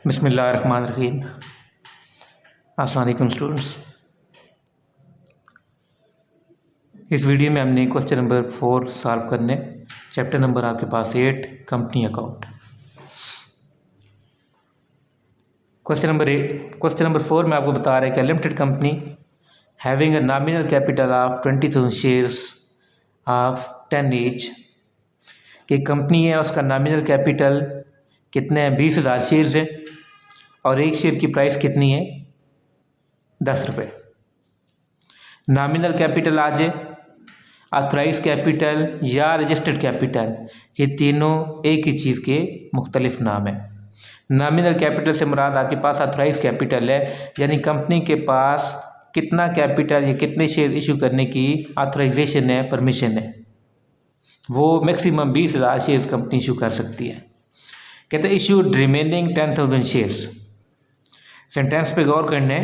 बिस्मिल्लाहिर्रहमानिर्रहीम। अस्सलाम वालेकुम स्टूडेंट्स। इस वीडियो में हमने क्वेश्चन नंबर 4 सॉल्व करने, चैप्टर नंबर आपके पास 8 कंपनी अकाउंट। क्वेश्चन नंबर 4 में आपको बता रहा है कि limited company having a nominal capital of 20,000 shares of 10 each, कि कंपनी है उसका नॉमिनल कैपिटल कितने हैं, 20,000 शेयर्स है और एक शेयर की प्राइस कितनी है, 10 रुपये। नॉमिनल कैपिटल आ जाए, ऑथराइज कैपिटल या रजिस्टर्ड कैपिटल, ये तीनों एक ही चीज़ के मुख्तलिफ नाम हैं। नॉमिनल कैपिटल से मुराद आपके पास ऑथराइज कैपिटल है, यानी कंपनी के पास कितना कैपिटल या कितने शेयर इशू करने की ऑथराइजेशन है, परमिशन है। वो मैक्सिमम 20,000 शेयर्स कंपनी इशू कर सकती है। कहते हैं इशूड रिमेनिंग 10,000 शेयर्स। सेंटेंस पे गौर करने,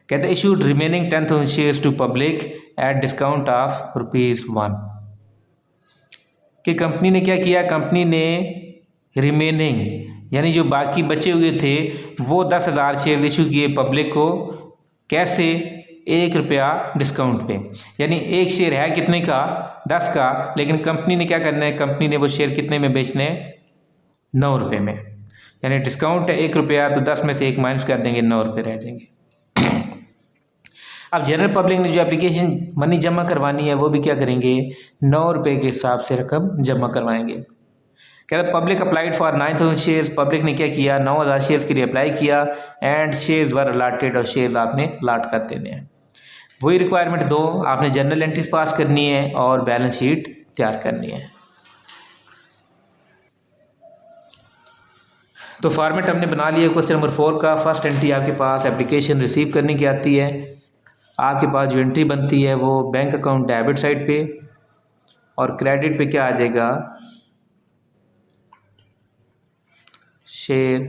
कहते हैं issued remaining 10,000 shares to public at discount of ₹1, कि कंपनी ने क्या किया, कंपनी ने रिमेनिंग यानी जो बाकी बचे हुए थे वो 10,000 शेयर इशू किए पब्लिक को। कैसे? ₹1 डिस्काउंट पे, यानी एक शेयर है कितने का, 10 का, लेकिन कंपनी ने क्या करना है, कंपनी ने वो शेयर कितने में बेचने हैं, ₹9 में। यानी डिस्काउंट है ₹1 तो 10 में से 1 माइनस कर देंगे, ₹9 रह जाएंगे। अब जनरल पब्लिक ने जो एप्लीकेशन मनी जमा करवानी है वो भी क्या करेंगे, ₹9 के हिसाब से रकम जमा करवाएंगे। कहते public applied for 9,000 shares, public ने क्या किया, 9,000 शेयर्स के लिए अप्लाई किया एंड शेयर्स वर अलाटेड, और शेयर्स आपने अलाट कर देने हैं। वही रिक्वायरमेंट दो, आपने जनरल एंट्रीज पास करनी है और बैलेंस शीट तैयार करनी है। तो फॉर्मेट हमने बना लिया क्वेश्चन नंबर 4 का। फर्स्ट एंट्री आपके पास एप्लीकेशन रिसीव करने की आती है। आपके पास जो एंट्री बनती है वो बैंक अकाउंट डेबिट साइड पे, और क्रेडिट पे क्या आ जाएगा, शेयर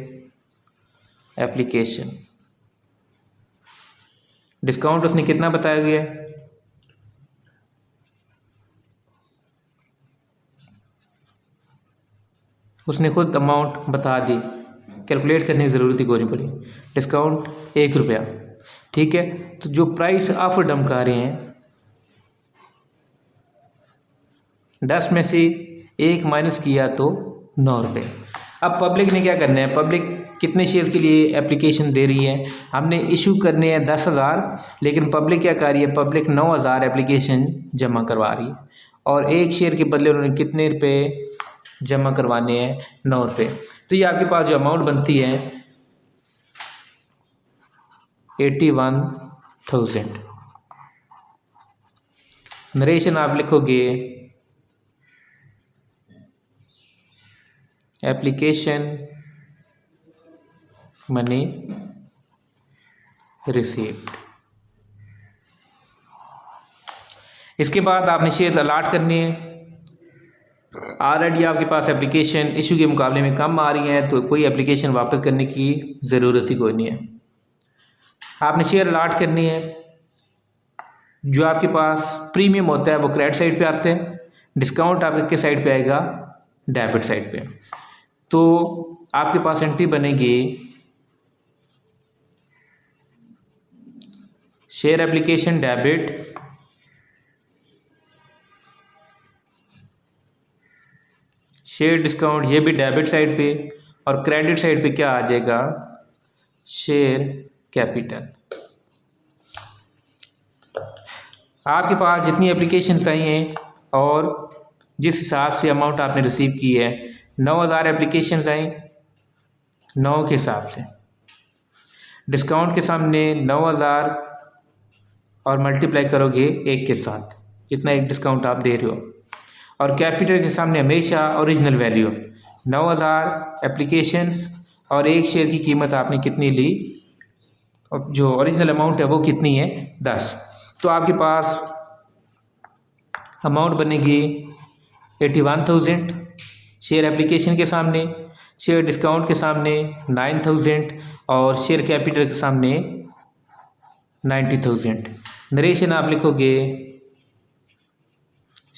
एप्लीकेशन। डिस्काउंट उसने कितना बताया गया है, उसने खुद अमाउंट बता दी, कैलकुलेट करने की ज़रूरत ही कोई नहीं पड़ी। डिस्काउंट ₹1, ठीक है। तो जो प्राइस ऑफ धमका रहे हैं, 10 में से 1 माइनस किया तो ₹9। अब पब्लिक ने क्या करना है, पब्लिक कितने शेयर्स के लिए एप्लीकेशन दे रही है, हमने इशू करने हैं 10,000, लेकिन पब्लिक क्या कर रही है, पब्लिक 9,000 एप्लीकेशन जमा करवा रही है, और एक शेयर के बदले उन्होंने कितने रुपए जमा करवाने हैं, ₹9। तो ये आपके पास जो अमाउंट बनती है 81,000। नरेशन आप लिखोगे एप्लीकेशन मनी रिसीव्ड। इसके बाद आपने शेयर्स अलाट करने हैं। ऑलरेडी आपके पास एप्लीकेशन इशू के मुकाबले में कम आ रही हैं, तो कोई एप्लीकेशन वापस करने की ज़रूरत ही कोई नहीं है। आपने शेयर अलाट करनी है। जो आपके पास प्रीमियम होता है वो क्रेडिट साइड पे आते हैं, डिस्काउंट आपके साइड पे आएगा डेबिट साइड पे। तो आपके पास एंट्री बनेगी share application debit, share discount, ये भी डेबिट साइड पे, और क्रेडिट साइड पे क्या आ जाएगा, शेयर कैपिटल। आपके पास जितनी एप्लीकेशन आई हैं और जिस हिसाब से अमाउंट आपने रिसीव की है, 9,000 एप्लीकेशन आई, 9 के हिसाब से डिस्काउंट के सामने 9,000 और मल्टीप्लाई करोगे 1 के साथ, जितना एक डिस्काउंट आप दे रहे हो, और कैपिटल के सामने हमेशा ओरिजिनल वैल्यू 9,000 एप्लीकेशंस और एक शेयर की कीमत आपने कितनी ली, और जो ओरिजिनल अमाउंट है वो कितनी है, 10। तो आपके पास अमाउंट बनेगी 81,000 शेयर एप्लीकेशन के सामने, शेयर डिस्काउंट के सामने 9,000 और शेयर कैपिटल के सामने 90,000। नरेशन आप लिखोगे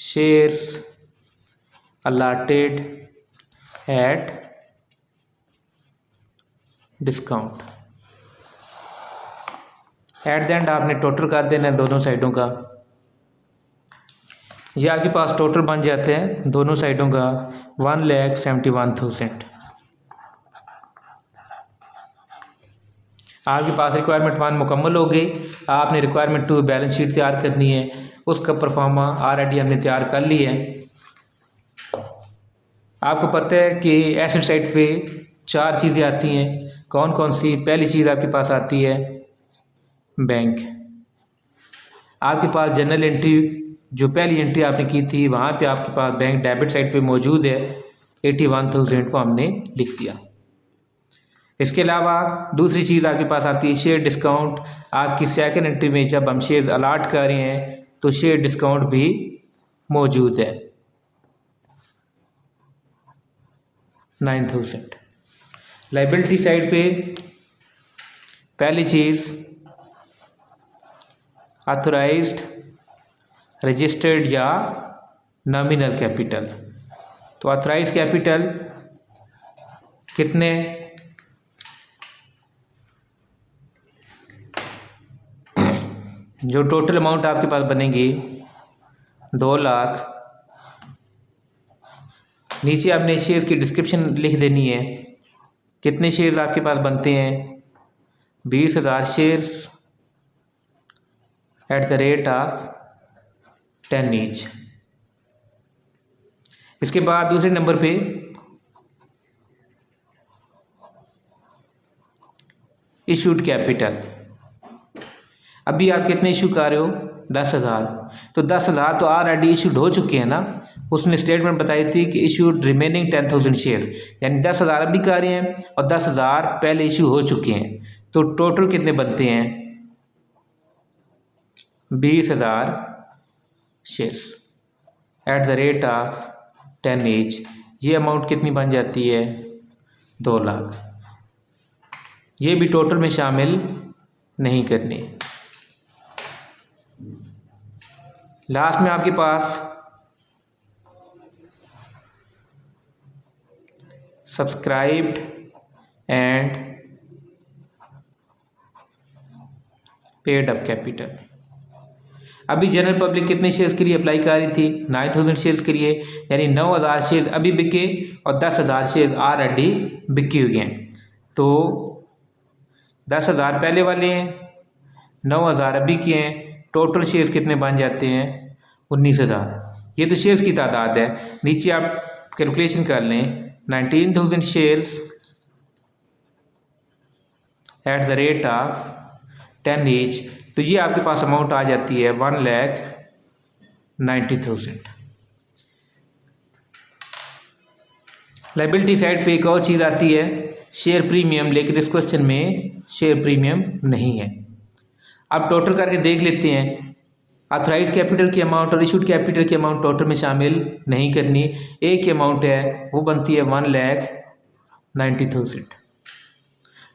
shares allotted at discount. At the end आपने टोटल कर देना है दोनों साइडों का। ये आपके पास टोटल बन जाते हैं दोनों साइडों का 1,71,000। आपके पास रिक्वायरमेंट 1 मुकम्मल हो गई। आपने रिक्वायरमेंट 2 बैलेंस शीट तैयार करनी है, उसका परफॉर्मा ऑलरेडी हमने तैयार कर लिया है। आपको पता है कि एसेट साइड पे 4 चीज़ें आती हैं, कौन कौन सी? पहली चीज़ आपके पास आती है बैंक। आपके पास जनरल एंट्री, जो पहली एंट्री आपने की थी वहाँ पे आपके पास बैंक डेबिट साइड पे मौजूद है, 81,000 को हमने लिख दिया। इसके अलावा दूसरी चीज़ आपके पास आती है शेयर डिस्काउंट। आपकी सेकंड एंट्री में जब हम शेयर अलाट कर रहे हैं तो शेयर डिस्काउंट भी मौजूद है 9,000। लाइबिलिटी साइड पे पहली चीज़ ऑथराइज्ड, रजिस्टर्ड या नॉमिनल कैपिटल। तो ऑथराइज कैपिटल कितने? जो टोटल अमाउंट आपके पास बनेगी 2 लाख। नीचे आपने शेयर्स की डिस्क्रिप्शन लिख देनी है। कितने शेयर्स आपके पास बनते हैं? 20,000 shares at the rate of 10 each. इसके बाद दूसरे नंबर पे इशूड कैपिटल। अभी आप कितने इशू कर रहे हो? 10,000। तो 10,000 तो ऑलरेडी इशूड हो चुके हैं ना। उसने स्टेटमेंट बताई थी कि इशूड रिमेनिंग 10,000 शेयर, यानी 10,000 अभी कर रहे हैं और 10,000 पहले इशू हो चुके हैं। तो टोटल कितने बनते हैं? 20,000 shares at the rate of 10 each. ये अमाउंट कितनी बन जाती है? 2 लाख। ये भी टोटल में शामिल नहीं करनी। लास्ट में आपके पास subscribed and paid up capital. अभी जनरल पब्लिक कितने शेयर्स के लिए अप्लाई कर रही थी? 9,000 शेयर्स के लिए, यानी 9,000 शेयर अभी बिके और 10,000 शेयर ऑलरेडी बिके हुए हैं। तो 10,000 पहले वाले हैं, 9,000 अभी के हैं। टोटल शेयर्स कितने बन जाते हैं? 19,000। ये तो शेयर्स की तादाद है। नीचे आप कैलकुलेशन कर लें, 19,000 shares at the rate of 10 each. तो ये आपके पास अमाउंट आ जाती है 1,90,000। लाइबिलिटी साइड पे एक और चीज़ आती है शेयर प्रीमियम, लेकिन इस क्वेश्चन में शेयर प्रीमियम नहीं है। अब टोटल करके देख लेते हैं। ऑथराइज कैपिटल की अमाउंट और इशूड कैपिटल की अमाउंट टोटल में शामिल नहीं करनी। एक ही अमाउंट है, वो बनती है 1,90,000।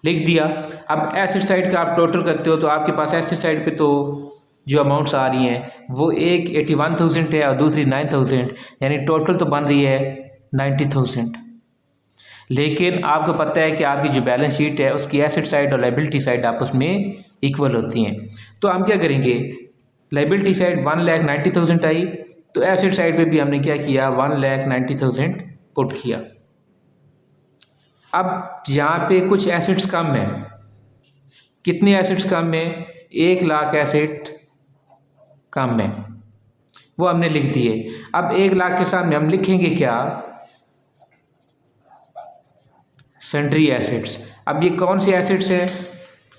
लिख दिया। अब एसेट साइड का आप टोटल करते हो तो आपके पास एसेट साइड पे तो जो अमाउंट्स आ रही हैं वो एक 81,000 है और दूसरी 9,000, यानी टोटल तो बन रही है 90,000। लेकिन आपको पता है कि आपकी जो बैलेंस शीट है उसकी एसेट साइड और लाइबिलिटी साइड आपस में इक्वल होती हैं। तो हम क्या करेंगे? लाइबिलिटी साइड 1,90,000 आई, तो एसेट साइड पे भी हमने क्या किया? 1,90,000 पुट किया। अब यहाँ पे कुछ एसेट्स कम है। कितने एसेट्स कम है? 1 लाख एसेट कम है, वो हमने लिख दिए। अब 1 लाख के सामने हम लिखेंगे क्या? Sundry assets. अब ये कौन से एसेट्स हैं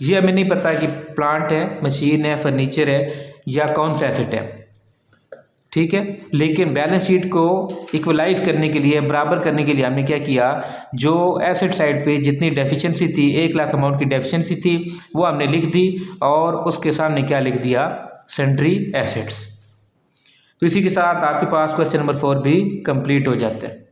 ये हमें नहीं पता कि प्लांट है, मशीन है, फर्नीचर है या कौन सा एसेट है, ठीक है। लेकिन बैलेंस शीट को इक्वलाइज करने के लिए, बराबर करने के लिए हमने क्या किया? जो एसेट साइड पे जितनी डेफिशिएंसी थी, 1 लाख अमाउंट की डेफिशिएंसी थी, वो हमने लिख दी और उसके सामने क्या लिख दिया? Sundry assets. तो इसी के साथ आपके पास क्वेश्चन नंबर 4 भी कंप्लीट हो जाता है।